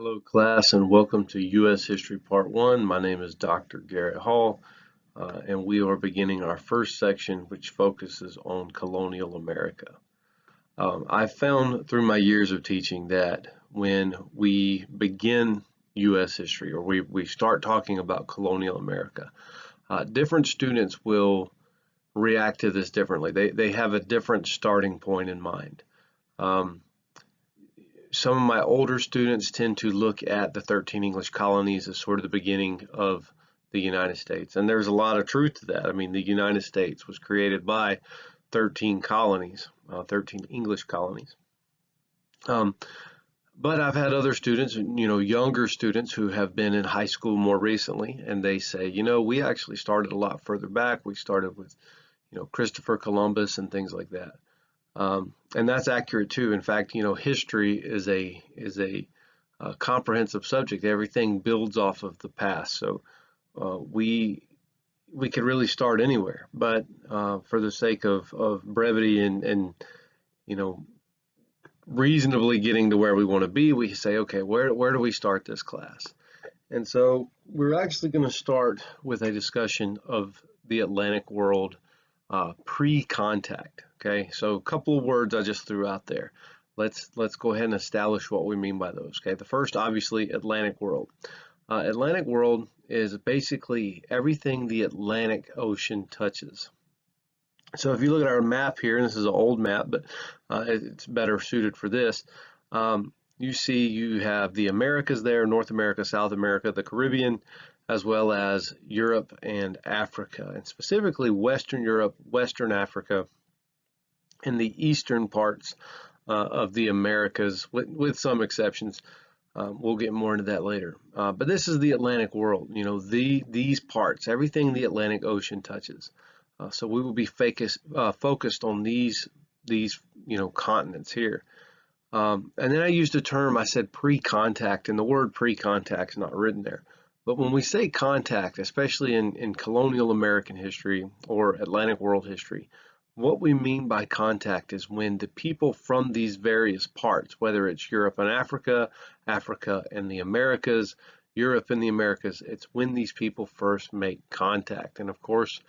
Hello, class, and welcome to U.S. History Part 1. My name is Dr. Garrett Hall, and we are beginning our first section, which focuses on colonial America. I've found through my years of teaching that when we begin U.S. history, or we start talking about colonial America, different students will react to this differently. They have a different starting point in mind. Some of my older students tend to look at the 13 English colonies as sort of the beginning of the United States. And there's a lot of truth to that. I mean, the United States was created by 13 colonies, 13 English colonies. But I've had other students, younger students who have been in high school more recently, and they say, we actually started a lot further back. We started with, Christopher Columbus and things like that. And that's accurate too. In fact, history is a comprehensive subject. Everything builds off of the past. So we could really start anywhere. But for the sake of brevity and reasonably getting to where we want to be, we say, okay, where do we start this class? And so we're actually going to start with a discussion of the Atlantic world pre-contact. Okay, so a couple of words I just threw out there. Let's go ahead and establish what we mean by those. Okay, the first, obviously, Atlantic world. Atlantic world is basically everything the Atlantic Ocean touches. So if you look at our map here, and this is an old map, but it's better suited for this, you see you have the Americas there, North America, South America, the Caribbean, as well as Europe and Africa, and specifically Western Europe, Western Africa, and the eastern parts of the Americas, with some exceptions. We'll get more into that later. But this is the Atlantic world, these parts, everything the Atlantic Ocean touches. So we will be focused on these continents here. And then I used a term, I said pre-contact, and the word pre-contact is not written there. But when we say contact, especially in colonial American history or Atlantic world history, what we mean by contact is when the people from these various parts, whether it's Europe and Africa, Africa and the Americas, Europe and the Americas, it's when these people first make contact. And of course,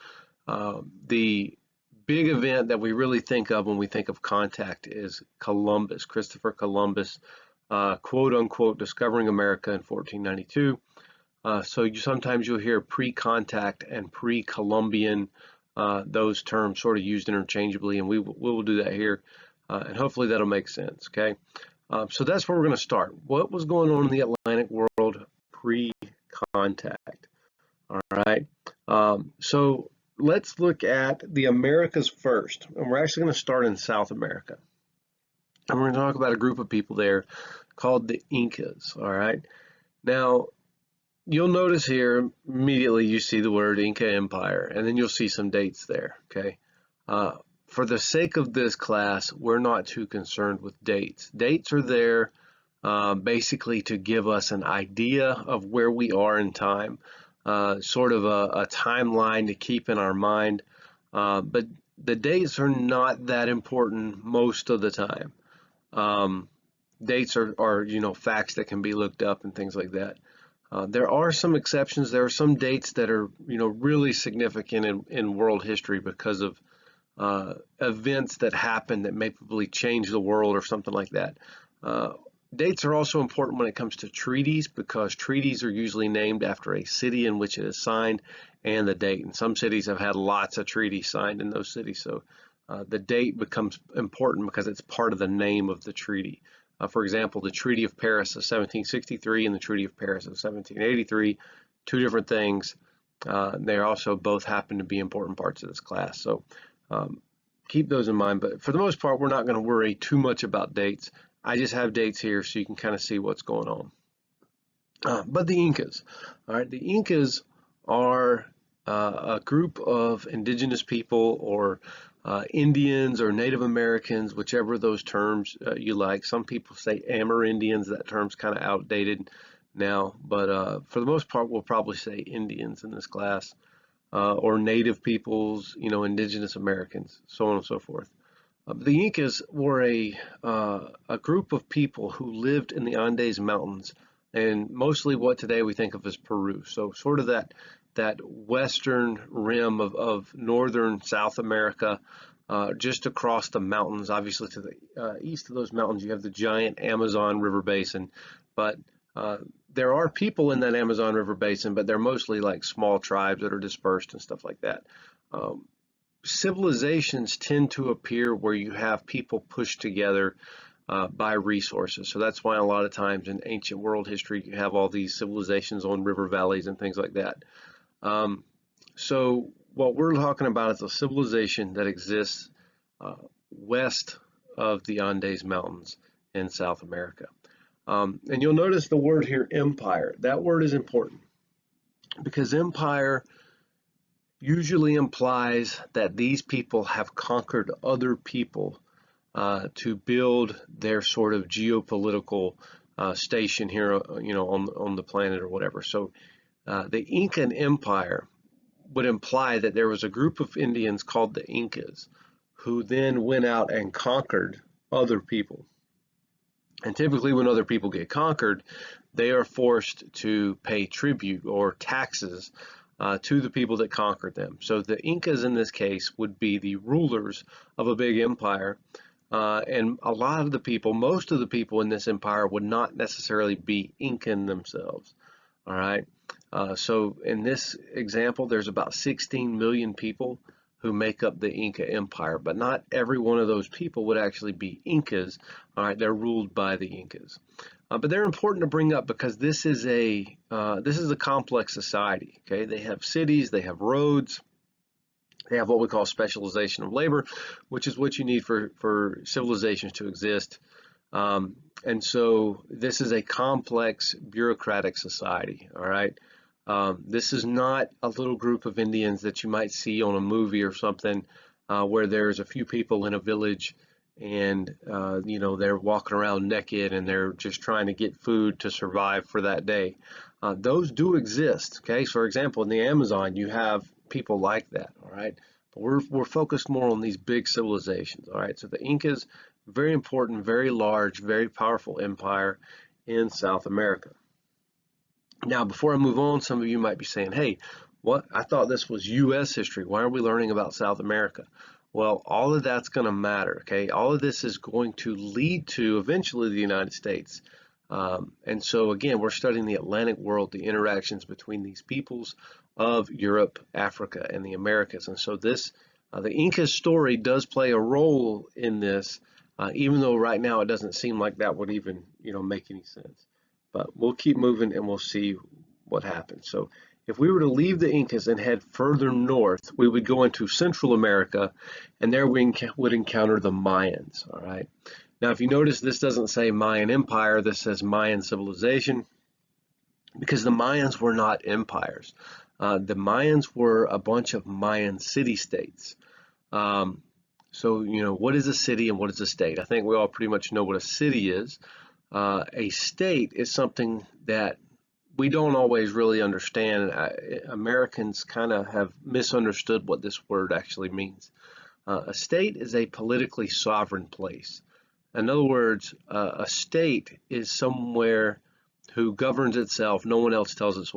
the big event that we really think of when we think of contact is Columbus, Christopher Columbus, quote unquote, discovering America in 1492. So sometimes you'll hear pre-contact and pre-Columbian, those terms sort of used interchangeably, and we will do that here, and hopefully that'll make sense. Okay, so that's where we're going to start. What was going on in the Atlantic world pre-contact? All right, so let's look at the Americas first, and we're actually going to start in South America, and we're going to talk about a group of people there called the Incas. All right, now you'll notice here immediately you see the word Inca Empire, and then you'll see some dates there. Okay, for the sake of this class, we're not too concerned with dates. Dates are there basically to give us an idea of where we are in time, sort of a timeline to keep in our mind, but the dates are not that important most of the time. Dates are facts that can be looked up and things like that. There are some exceptions. There are some dates that are, really significant in world history because of events that happen that may probably change the world or something like that. Dates are also important when it comes to treaties because treaties are usually named after a city in which it is signed and the date. And some cities have had lots of treaties signed in those cities. So the date becomes important because it's part of the name of the treaty. For example, the Treaty of Paris of 1763 and the Treaty of Paris of 1783, two different things. They also both happen to be important parts of this class. So keep those in mind. But for the most part, we're not going to worry too much about dates. I just have dates here so you can kind of see what's going on. But the Incas, all right, the Incas are a group of indigenous people or Indians or Native Americans, whichever of those terms you like. Some people say Amerindians. That term's kind of outdated now, but for the most part, we'll probably say Indians in this class, or Native peoples, indigenous Americans, so on and so forth. The Incas were a group of people who lived in the Andes Mountains and mostly what today we think of as Peru. So sort of that western rim of northern South America, just across the mountains. Obviously, to the east of those mountains, you have the giant Amazon River basin, but there are people in that Amazon River basin, but they're mostly like small tribes that are dispersed and stuff like that. Um, Civilizations tend to appear where you have people pushed together by resources. So that's why a lot of times in ancient world history, you have all these civilizations on river valleys and things like that. Um, so what we're talking about is a civilization that exists uh, west of the Andes Mountains in South America. And you'll notice the word here, empire. That word is important because empire usually implies that these people have conquered other people to build their sort of geopolitical station here, on the planet or whatever. So the Incan Empire would imply that there was a group of Indians called the Incas who then went out and conquered other people. And typically when other people get conquered, they are forced to pay tribute or taxes to the people that conquered them. So the Incas in this case would be the rulers of a big empire. And a lot of the people, most of the people in this empire would not necessarily be Incan themselves. All right. So in this example, there's about 16 million people who make up the Inca Empire, but not every one of those people would actually be Incas. All right, they're ruled by the Incas, but they're important to bring up because this is a complex society. Okay, they have cities, they have roads, they have what we call specialization of labor, which is what you need for civilizations to exist. And so this is a complex bureaucratic society. All right. This is not a little group of Indians that you might see on a movie or something where there's a few people in a village and they're walking around naked and they're just trying to get food to survive for that day. Those do exist. Okay, so for example, in the Amazon, you have people like that. All right, but we're focused more on these big civilizations. All right, so the Incas, very important, very large, very powerful empire in South America. Now, before I move on, some of you might be saying, hey, what? I thought this was U.S. history. Why are we learning about South America? Well, all of that's going to matter, okay? All of this is going to lead to eventually the United States. And so, again, we're studying the Atlantic world, the interactions between these peoples of Europe, Africa, and the Americas. And so the Inca story does play a role in this, even though right now it doesn't seem like that would even, make any sense. But we'll keep moving and we'll see what happens. So if we were to leave the Incas and head further north, we would go into Central America, and there we would encounter the Mayans. All right. Now, if you notice, this doesn't say Mayan Empire, this says Mayan civilization, because the Mayans were not empires. The Mayans were a bunch of Mayan city-states. So, what is a city and what is a state? I think we all pretty much know what a city is. A state is something that we don't always really understand. Americans kind of have misunderstood what this word actually means. A state is a politically sovereign place. In other words, a state is somewhere who governs itself. No one else tells it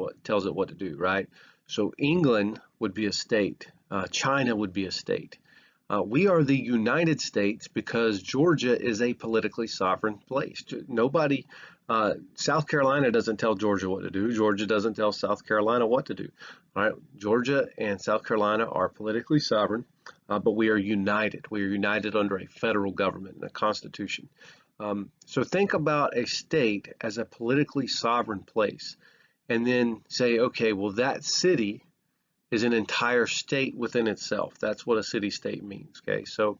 what to do, right? So England would be a state. China would be a state. We are the United States because Georgia is a politically sovereign place. Nobody, South Carolina doesn't tell Georgia what to do. Georgia doesn't tell South Carolina what to do. All right, Georgia and South Carolina are politically sovereign, but we are united. We are united under a federal government and a constitution. So think about a state as a politically sovereign place, and then say, okay, well, that city is an entire state within itself. That's what a city-state means, okay? So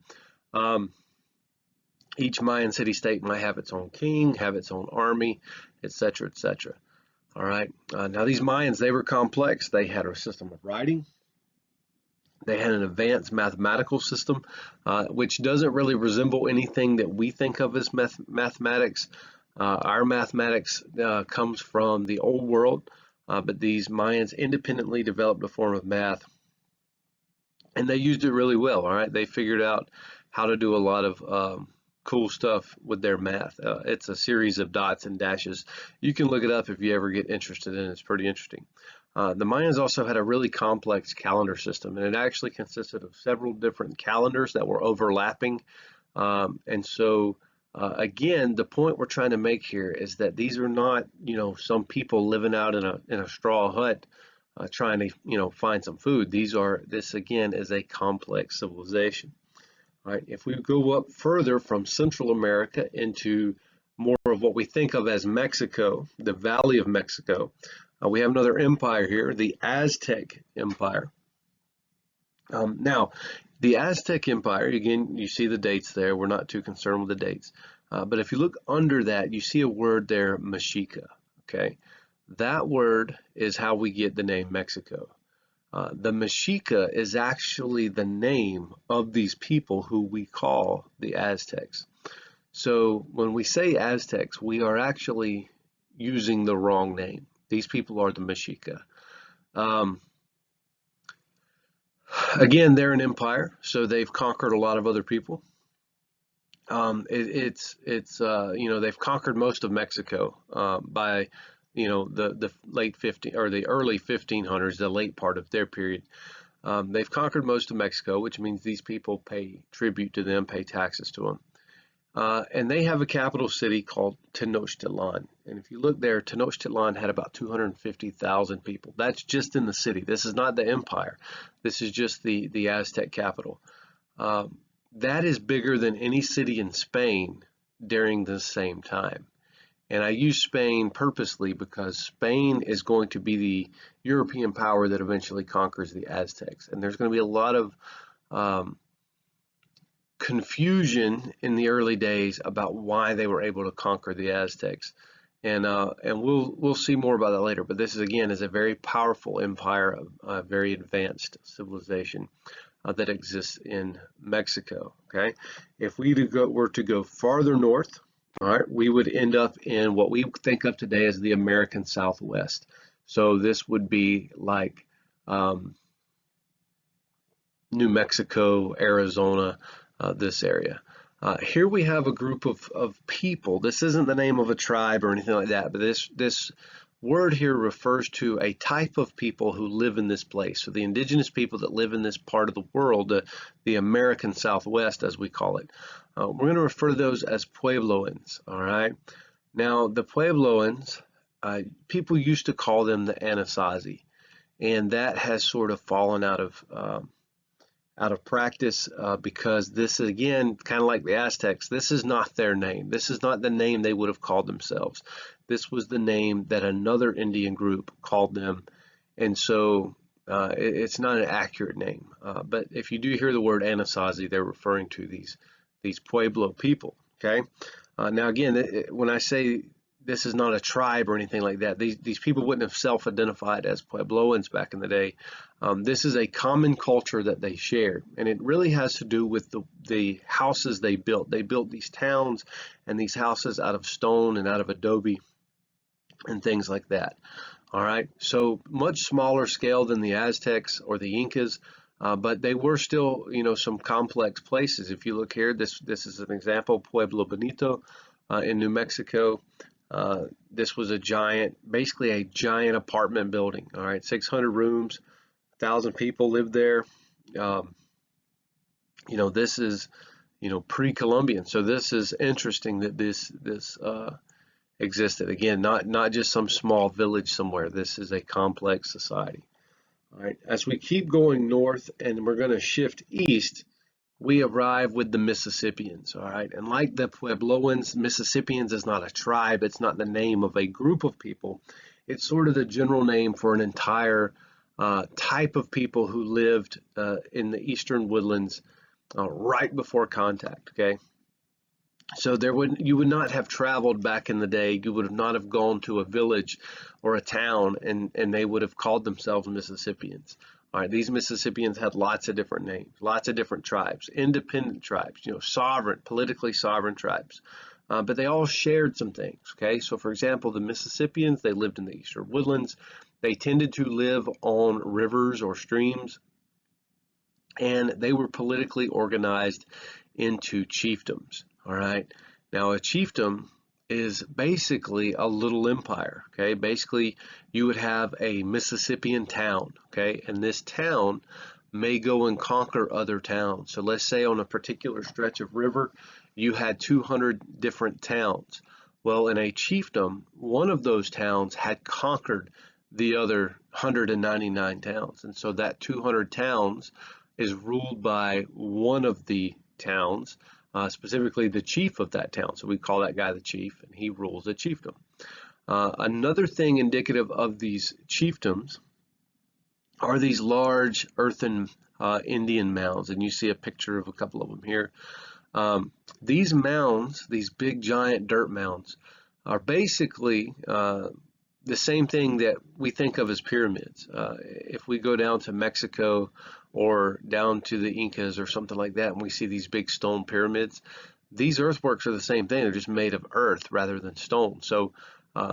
each Mayan city-state might have its own king, have its own army, etc., etc. All right, now these Mayans, they were complex. They had a system of writing. They had an advanced mathematical system, which doesn't really resemble anything that we think of as mathematics. Our mathematics comes from the old world. But these Mayans independently developed a form of math, and they used it really well. All right, they figured out how to do a lot of cool stuff with their math. It's a series of dots and dashes. You can look it up if you ever get interested in it. It's pretty interesting. The Mayans also had a really complex calendar system, and it actually consisted of several different calendars that were overlapping. And so, again, the point we're trying to make here is that these are not, some people living out in a straw hut trying to, find some food. This again is a complex civilization. All right, if we go up further from Central America into more of what we think of as Mexico, the Valley of Mexico, we have another empire here, the Aztec Empire. Now, the Aztec Empire, again, you see the dates there. We're not too concerned with the dates. But if you look under that, you see a word there, Mexica, okay? That word is how we get the name Mexico. The Mexica is actually the name of these people who we call the Aztecs. So when we say Aztecs, we are actually using the wrong name. These people are the Mexica. Again, they're an empire, so they've conquered a lot of other people. They've conquered most of Mexico by the late 15 or the early 1500s, the late part of their period. They've conquered most of Mexico, which means these people pay tribute to them, pay taxes to them. And they have a capital city called Tenochtitlan. And if you look there, Tenochtitlan had about 250,000 people. That's just in the city. This is not the empire. This is just the Aztec capital. That is bigger than any city in Spain during the same time. And I use Spain purposely because Spain is going to be the European power that eventually conquers the Aztecs. And there's going to be a lot of confusion in the early days about why they were able to conquer the Aztecs. And we'll see more about that later. But this is, again, is a very powerful empire, a very advanced civilization that exists in Mexico. Okay, if we were to go farther north, all right, we would end up in what we think of today as the American Southwest. So this would be like New Mexico, Arizona, this area. Here we have a group of people. This isn't the name of a tribe or anything like that, but this word here refers to a type of people who live in this place. So the indigenous people that live in this part of the world, the American Southwest, as we call it. We're going to refer to those as Puebloans, all right? Now, the Puebloans, people used to call them the Anasazi, and that has sort of fallen out of practice because this is, again, kind of like the Aztecs. This is not their name. This is not the name they would have called themselves. This was the name that another Indian group called them, and so it's not an accurate name. But if you do hear the word Anasazi, they're referring to these Pueblo people. Okay. Now again, when I say this is not a tribe or anything like that, these people wouldn't have self-identified as Puebloans back in the day. This is a common culture that they shared, and it really has to do with the houses they built. They built these towns and these houses out of stone and out of adobe and things like that. All right, so much smaller scale than the Aztecs or the Incas, but they were still, some complex places. If you look here, this is an example, Pueblo Bonito in New Mexico. This was basically a giant apartment building. All right, 600 rooms, 1,000 people lived there. This is, pre-Columbian. So this is interesting that this existed. Again, not just some small village somewhere. This is a complex society. All right, as we keep going north and we're going to shift east, we arrive with the Mississippians. All right, and like the Puebloans, Mississippians is not a tribe. It's not the name of a group of people. It's sort of the general name for an entire type of people who lived in the eastern woodlands right before contact. Okay. So you would not have traveled back in the day. You would not have gone to a village or a town and they would have called themselves Mississippians. All right, these Mississippians had lots of different names, lots of different tribes, independent tribes, politically sovereign tribes. But they all shared some things, okay? So for example, the Mississippians, they lived in the eastern woodlands. They tended to live on rivers or streams, and they were politically organized into chiefdoms. All right. Now a chiefdom is basically a little empire. Okay. Basically, you would have a Mississippian town. Okay. And this town may go and conquer other towns. So let's say on a particular stretch of river, you had 200 different towns. Well, in a chiefdom, one of those towns had conquered the other 199 towns. And so that 200 towns is ruled by one of the towns, specifically the chief of that town. So we call that guy the chief, and he rules the chiefdom. Another thing indicative of these chiefdoms are these large earthen Indian mounds, and you see a picture of a couple of them here. These mounds, these big giant dirt mounds, are basically the same thing that we think of as pyramids. If we go down to Mexico or down to the Incas or something like that, and we see these big stone pyramids, these earthworks are the same thing. They're just made of earth rather than stone. So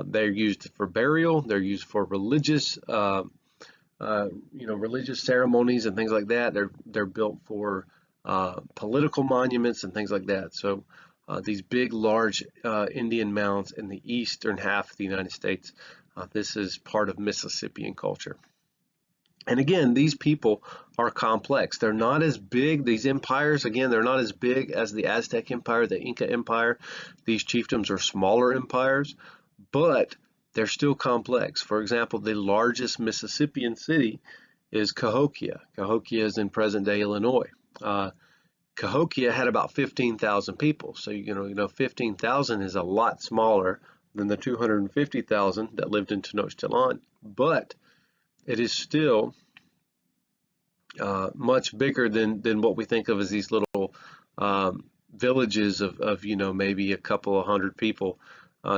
they're used for burial. They're used for religious, religious ceremonies and things like that. They're built for political monuments and things like that. So these big, large Indian mounds in the eastern half of the United States. This is part of Mississippian culture. And again, these people are complex. They're not as big, these empires, again, they're not as big as the Aztec Empire, the Inca Empire. These chiefdoms are smaller empires, but they're still complex. For example, the largest Mississippian city is Cahokia. Cahokia is in present-day Illinois. Cahokia had about 15,000 people. So, 15,000 is a lot smaller than the 250,000 that lived in Tenochtitlan, but it is still much bigger than what we think of as these little villages of maybe a couple of hundred people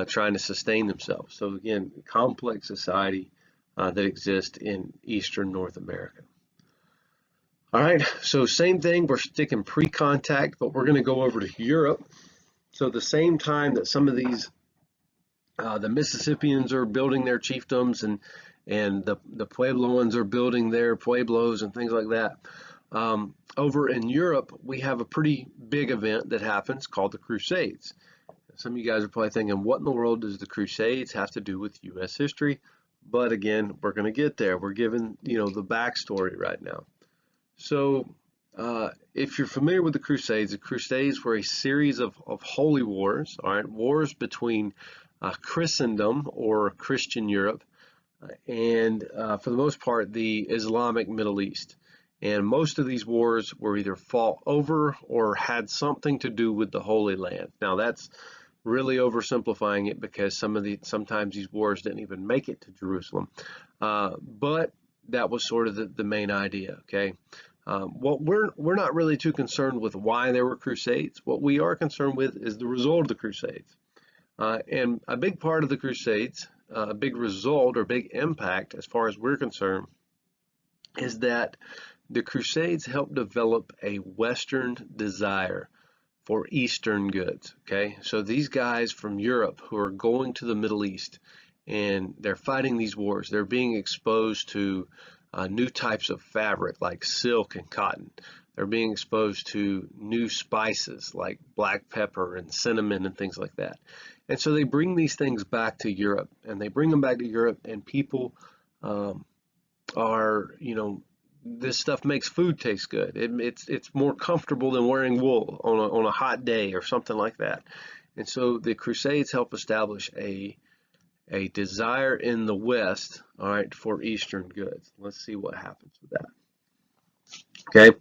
trying to sustain themselves. So again, complex society that exists in Eastern North America. All right, so same thing, we're sticking pre-contact, but we're going to go over to Europe. So the same time that some of these, the Mississippians are building their chiefdoms and the Puebloans are building their pueblos and things like that. Over in Europe, we have a pretty big event that happens called the Crusades. Some of you guys are probably thinking, what in the world does the Crusades have to do with U.S. history? But again, we're going to get there. We're given, the backstory right now. So if you're familiar with the Crusades were a series of holy wars, all right, wars between Christendom or Christian Europe and for the most part the Islamic Middle East. And most of these wars were either fought over or had something to do with the Holy Land. Now that's really oversimplifying it because sometimes these wars didn't even make it to Jerusalem. But that was sort of the main idea, okay? What we're not really too concerned with why there were crusades. What we are concerned with is the result of the crusades. And a big part of the crusades, a big result or big impact as far as we're concerned, is that the crusades helped develop a Western desire for Eastern goods, okay? So these guys from Europe who are going to the Middle East and they're fighting these wars, they're being exposed to new types of fabric like silk and cotton. They're being exposed to new spices like black pepper and cinnamon and things like that. And so they bring these things back to Europe, and they bring them back to Europe, and people are, this stuff makes food taste good. It's more comfortable than wearing wool on a hot day or something like that. And so the Crusades help establish a desire in the West, all right, for Eastern goods. Let's see what happens with that. Okay,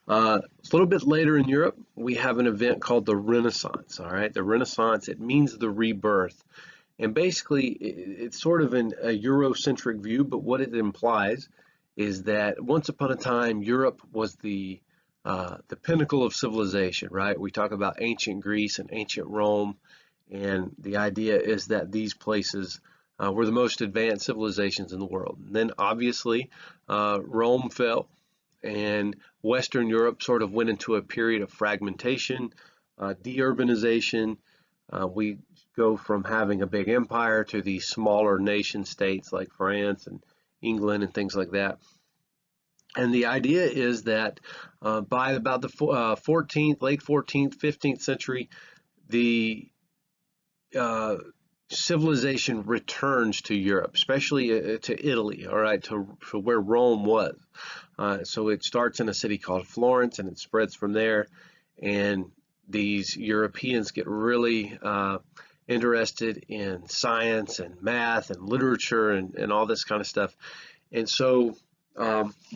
a little bit later in Europe, we have an event called the Renaissance, all right? The Renaissance, it means the rebirth. And basically, it's sort of a Eurocentric view, but what it implies is that once upon a time, Europe was the pinnacle of civilization, right? We talk about ancient Greece and ancient Rome, and the idea is that these places were the most advanced civilizations in the world. And then obviously, Rome fell, and Western Europe sort of went into a period of fragmentation, deurbanization. We go from having a big empire to these smaller nation states like France and England and things like that. And the idea is that by about the late 14th, 15th century, the civilization returns to Europe, especially to Italy, all right, to where Rome was. So it starts in a city called Florence, and it spreads from there. And these Europeans get really interested in science and math and literature and all this kind of stuff. And so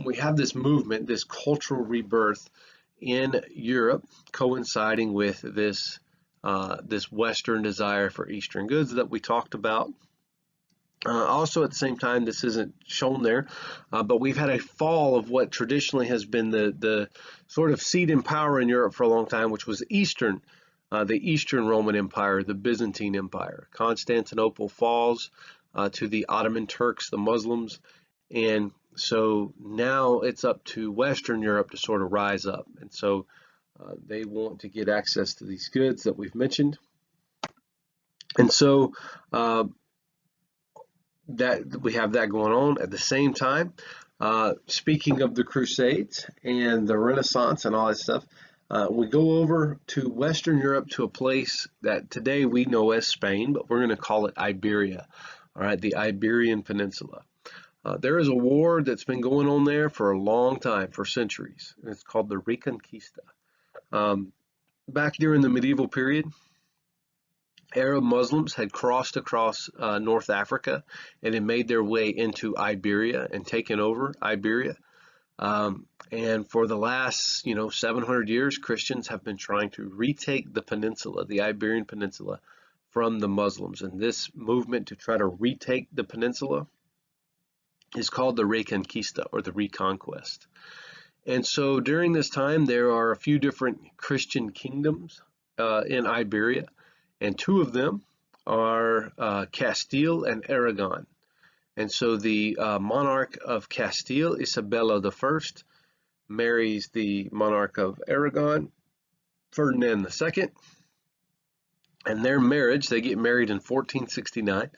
we have this movement, this cultural rebirth in Europe, coinciding with this this Western desire for Eastern goods that we talked about. Also, at the same time, this isn't shown there, but we've had a fall of what traditionally has been the sort of seat in power in Europe for a long time, which was the Eastern Roman Empire, the Byzantine Empire. Constantinople falls to the Ottoman Turks, the Muslims, and so now it's up to Western Europe to sort of rise up. And so they want to get access to these goods that we've mentioned. And so that we have that going on at the same time. Speaking of the Crusades and the Renaissance and all that stuff, we go over to Western Europe to a place that today we know as Spain, but we're going to call it Iberia, all right, the Iberian Peninsula. There is a war that's been going on there for a long time, for centuries, and it's called the Reconquista. Back during the medieval period, Arab Muslims had crossed across North Africa and had made their way into Iberia and taken over Iberia. And for the last, 700 years, Christians have been trying to retake the peninsula, the Iberian Peninsula, from the Muslims. And this movement to try to retake the peninsula is called the Reconquista, or the Reconquest. And so during this time, there are a few different Christian kingdoms in Iberia, and two of them are Castile and Aragon. And so the monarch of Castile, Isabella I, marries the monarch of Aragon, Ferdinand II, and their marriage, they get married in 1469,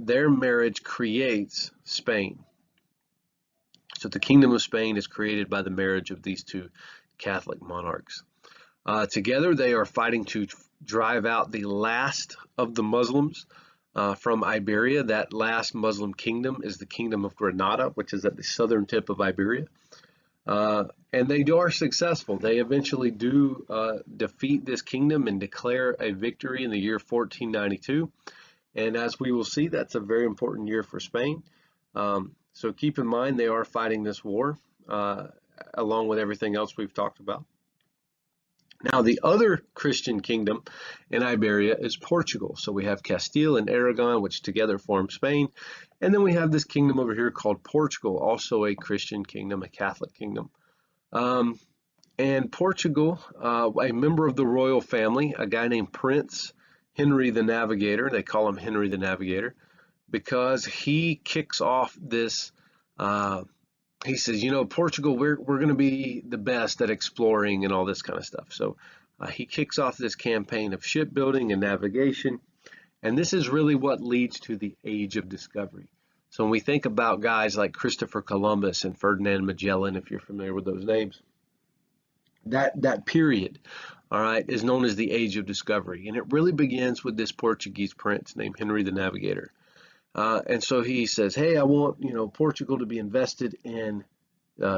their marriage creates Spain. So the Kingdom of Spain is created by the marriage of these two Catholic monarchs. Together, they are fighting to drive out the last of the Muslims from Iberia. That last Muslim kingdom is the Kingdom of Granada, which is at the southern tip of Iberia. And they are successful. They eventually do defeat this kingdom and declare a victory in the year 1492. And as we will see, that's a very important year for Spain. So keep in mind, they are fighting this war along with everything else we've talked about. Now, the other Christian kingdom in Iberia is Portugal. So we have Castile and Aragon, which together form Spain. And then we have this kingdom over here called Portugal, also a Christian kingdom, a Catholic kingdom. And Portugal, a member of the royal family, a guy named Prince Henry the Navigator, they call him Henry the Navigator, because he kicks off this, he says, Portugal, we're going to be the best at exploring and all this kind of stuff. So he kicks off this campaign of shipbuilding and navigation. And this is really what leads to the Age of Discovery. So when we think about guys like Christopher Columbus and Ferdinand Magellan, if you're familiar with those names, that period, all right, is known as the Age of Discovery. And it really begins with this Portuguese prince named Henry the Navigator. And so he says, hey, I want, Portugal to be invested in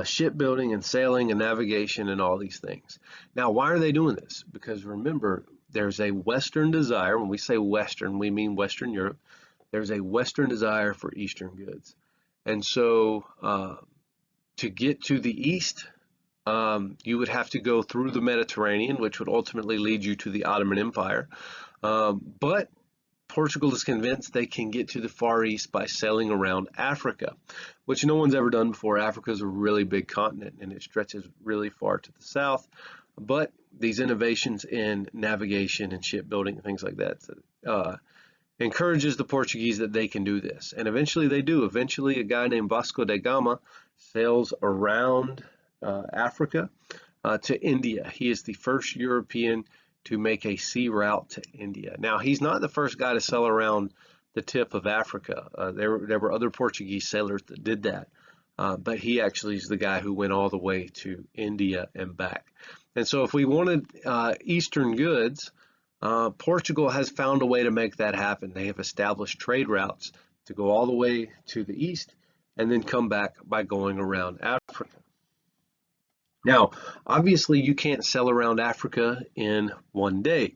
shipbuilding and sailing and navigation and all these things. Now, why are they doing this? Because remember, there's a Western desire. When we say Western, we mean Western Europe. There's a Western desire for Eastern goods. And so to get to the East, you would have to go through the Mediterranean, which would ultimately lead you to the Ottoman Empire. But Portugal is convinced they can get to the Far East by sailing around Africa, which no one's ever done before. Africa is a really big continent, and it stretches really far to the south. But these innovations in navigation and shipbuilding and things like that encourages the Portuguese that they can do this. And eventually they do. Eventually a guy named Vasco da Gama sails around Africa to India. He is the first European to make a sea route to India. Now, he's not the first guy to sail around the tip of Africa. There were other Portuguese sailors that did that, but he actually is the guy who went all the way to India and back. And so if we wanted Eastern goods, Portugal has found a way to make that happen. They have established trade routes to go all the way to the east and then come back by going around Africa. Now, obviously, you can't sail around Africa in one day.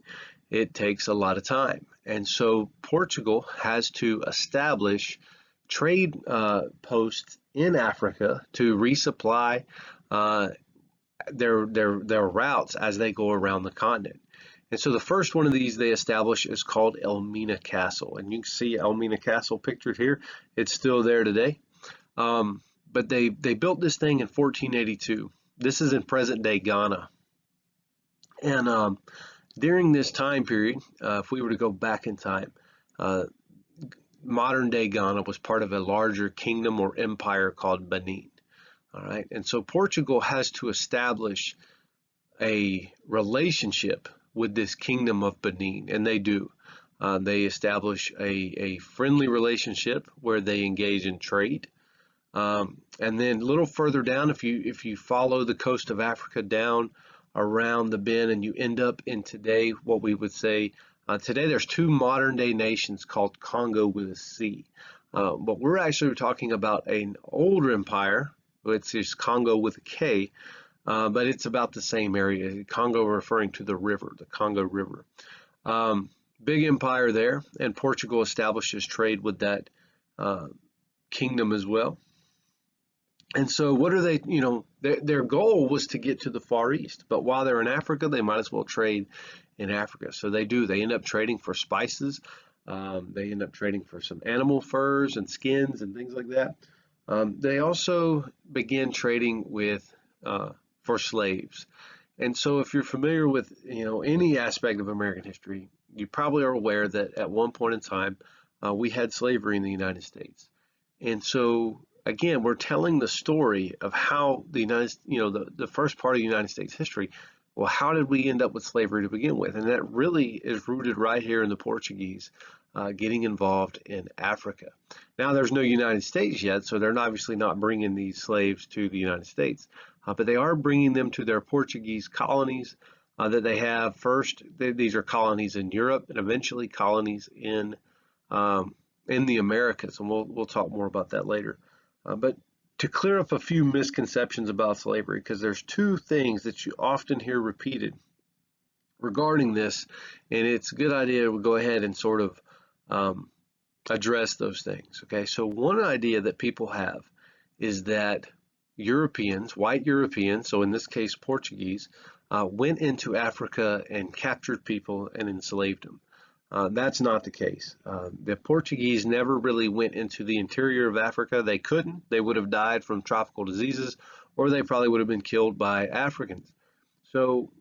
It takes a lot of time. And so Portugal has to establish trade posts in Africa to resupply uh, their routes as they go around the continent. And so the first one of these they establish is called Elmina Castle. And you can see Elmina Castle pictured here. It's still there today. But they built this thing in 1482. This is in present day Ghana. And during this time period, if we were to go back in time, modern day Ghana was part of a larger kingdom or empire called Benin. All right. And so Portugal has to establish a relationship with this kingdom of Benin, and they do. They establish a friendly relationship where they engage in trade. And then a little further down, if you follow the coast of Africa down around the bend, and you end up in today, what we would say, today there's two modern day nations called Congo with a C. But we're actually talking about an older empire, which is Congo with a K, but it's about the same area. Congo referring to the river, the Congo River. Big empire there, and Portugal establishes trade with that kingdom as well. And so what are they, their goal was to get to the Far East, but while they're in Africa, they might as well trade in Africa. So they do. They end up trading for spices. They end up trading for some animal furs and skins and things like that. They also begin trading for slaves. And so if you're familiar with, any aspect of American history, you probably are aware that at one point in time, we had slavery in the United States. And so again, we're telling the story of how the first part of the United States history. Well, how did we end up with slavery to begin with? And that really is rooted right here in the Portuguese getting involved in Africa. Now, there's no United States yet, so they're obviously not bringing these slaves to the United States, but they are bringing them to their Portuguese colonies that they have. First, these are colonies in Europe, and eventually colonies in the Americas, and we'll talk more about that later. But to clear up a few misconceptions about slavery, because there's two things that you often hear repeated regarding this, and it's a good idea to go ahead and sort of address those things. Okay, so one idea that people have is that Europeans, white Europeans, so in this case Portuguese, went into Africa and captured people and enslaved them. That's not the case. The Portuguese never really went into the interior of Africa. They couldn't. They would have died from tropical diseases, or they probably would have been killed by Africans. So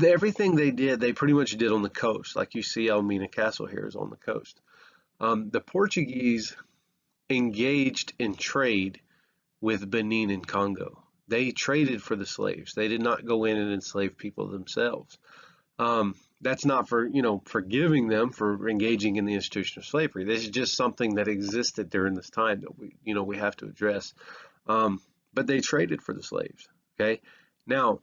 everything they did, they pretty much did on the coast. Like you see Elmina Castle here is on the coast. The Portuguese engaged in trade with Benin and Congo. They traded for the slaves. They did not go in and enslave people themselves. That's not for forgiving them for engaging in the institution of slavery. This is just something that existed during this time that we have to address. But they traded for the slaves. Okay. Now,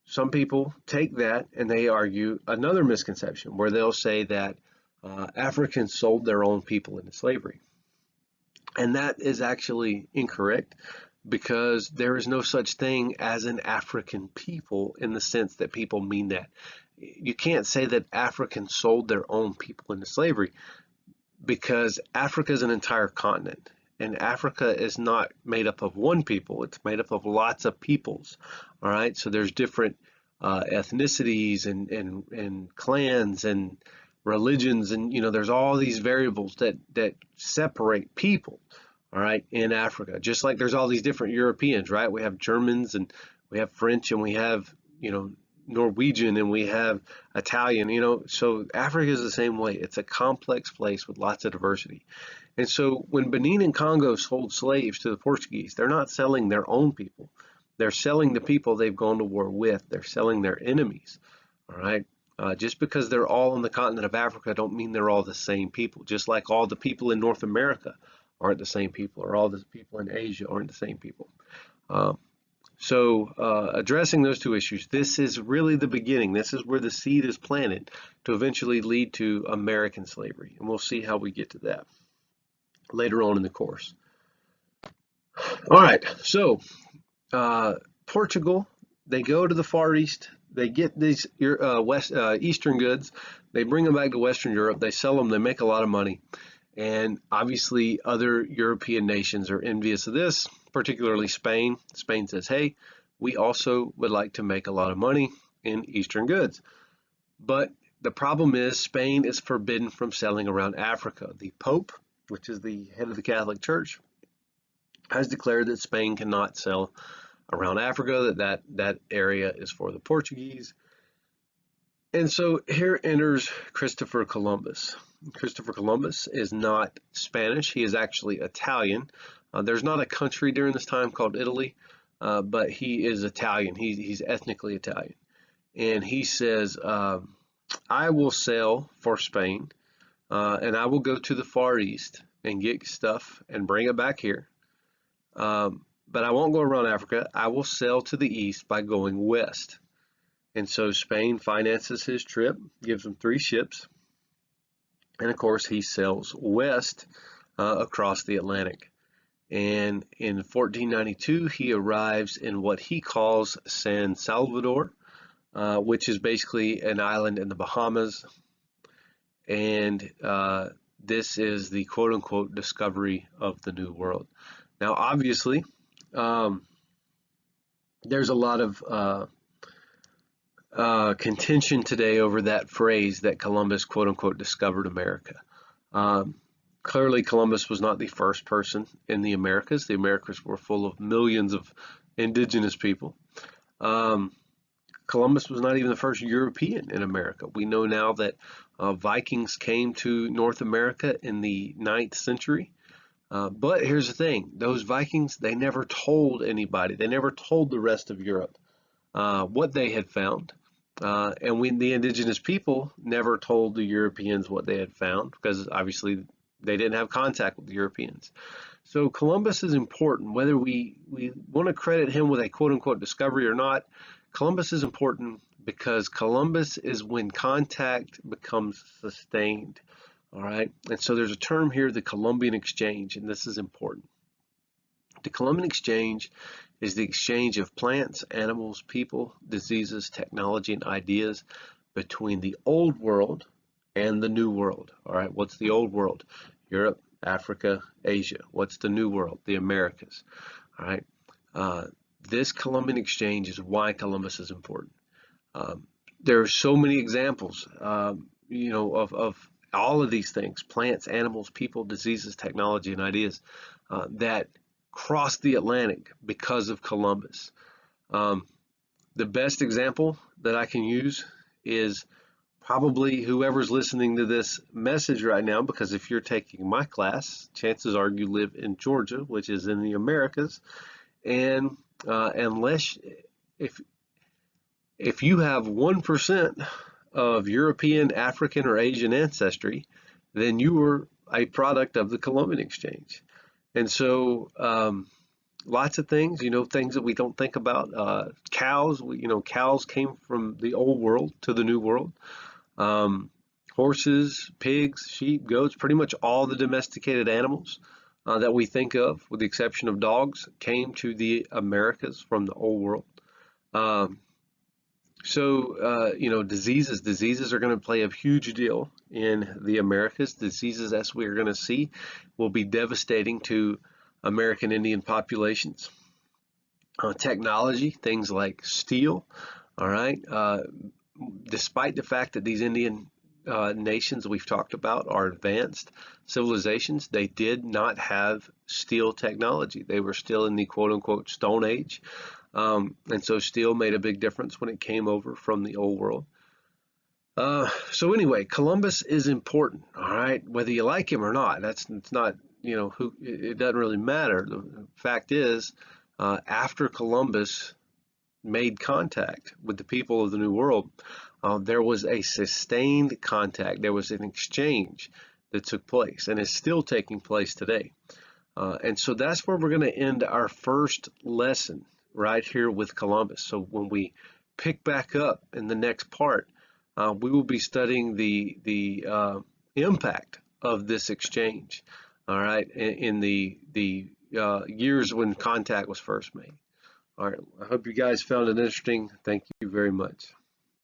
some people take that and they argue another misconception where they'll say that Africans sold their own people into slavery, and that is actually incorrect, because there is no such thing as an African people in the sense that people mean that. You can't say that Africans sold their own people into slavery, because Africa is an entire continent, and Africa is not made up of one people. It's made up of lots of peoples. All right, so there's different ethnicities and clans and religions, and there's all these variables that separate people. All right, in Africa, just like there's all these different Europeans, right? We have Germans and we have French and we have Norwegian and we have Italian, so Africa is the same way. It's a complex place with lots of diversity. And so when Benin and Congo sold slaves to the Portuguese, they're not selling their own people. They're selling the people they've gone to war with. They're selling their enemies. All right. Just because they're all on the continent of Africa don't mean they're all the same people. Just like all the people in North America aren't the same people, or all the people in Asia aren't the same people. So addressing those two issues, this is really the beginning. This is where the seed is planted to eventually lead to American slavery. And we'll see how we get to that later on in the course. All right, so Portugal, they go to the Far East. They get these Eastern goods. They bring them back to Western Europe. They sell them. They make a lot of money. And obviously, other European nations are envious of this, particularly Spain. Spain says, hey, we also would like to make a lot of money in Eastern goods. But the problem is Spain is forbidden from selling around Africa. The Pope, which is the head of the Catholic Church, has declared that Spain cannot sell around Africa, that area is for the Portuguese. And so here enters Christopher Columbus. Christopher Columbus is not Spanish. He is actually Italian. There's not a country during this time called Italy, but he is Italian. He's ethnically Italian. And he says, I will sail for Spain, and I will go to the Far East and get stuff and bring it back here. But I won't go around Africa. I will sail to the east by going west. And so Spain finances his trip, gives him 3 ships, and of course he sails west across the Atlantic. And in 1492 he arrives in what he calls San Salvador, which is basically an island in the Bahamas. And this is the quote-unquote discovery of the New World. Now obviously there's a lot of contention today over that phrase that Columbus quote-unquote discovered America. Clearly Columbus was not the first person in the Americas. The Americas were full of millions of indigenous people. Columbus was not even the first European in America. We know now that Vikings came to North America in the 9th century. But here's the thing, those Vikings, they never told anybody. They never told the rest of Europe what they had found. And the indigenous people never told the Europeans what they had found, because obviously they didn't have contact with the Europeans. So Columbus is important, whether we want to credit him with a quote-unquote discovery or not. Columbus is important because Columbus is when contact becomes sustained. All right, and so there's a term here, the Columbian Exchange, and this is important. The Columbian Exchange is the exchange of plants, animals, people, diseases, technology, and ideas between the Old World and the New World. All right, what's the Old World? Europe, Africa, Asia. What's the New World? The Americas. All right, this Columbian Exchange is why Columbus is important. There are so many examples, of all of these things, plants, animals, people, diseases, technology, and ideas that crossed the Atlantic because of Columbus. The best example that I can use is probably whoever's listening to this message right now, because if you're taking my class, chances are you live in Georgia, which is in the Americas, and if you have 1% of European, African, or Asian ancestry, then you were a product of the Columbian Exchange. And so lots of things, things that we don't think about. Cows, cows came from the Old World to the New World. Horses, pigs, sheep, goats, pretty much all the domesticated animals that we think of, with the exception of dogs, came to the Americas from the Old World. Diseases are going to play a huge deal in the Americas. Diseases, as we are going to see, will be devastating to American Indian populations. Technology, things like steel, all right, despite the fact that these Indian nations we've talked about are advanced civilizations, they did not have steel technology. They were still in the quote-unquote Stone Age. And so steel made a big difference when it came over from the Old World. So anyway, Columbus is important, all right, whether you like him or not. It's not, it doesn't really matter. The fact is, after Columbus made contact with the people of the New World, there was a sustained contact. There was an exchange that took place and is still taking place today. And so that's where we're going to end our first lesson right here with Columbus. So when we pick back up in the next part, we will be studying the impact of this exchange, all right, in the years when contact was first made. All right, I hope you guys found it interesting. Thank you very much.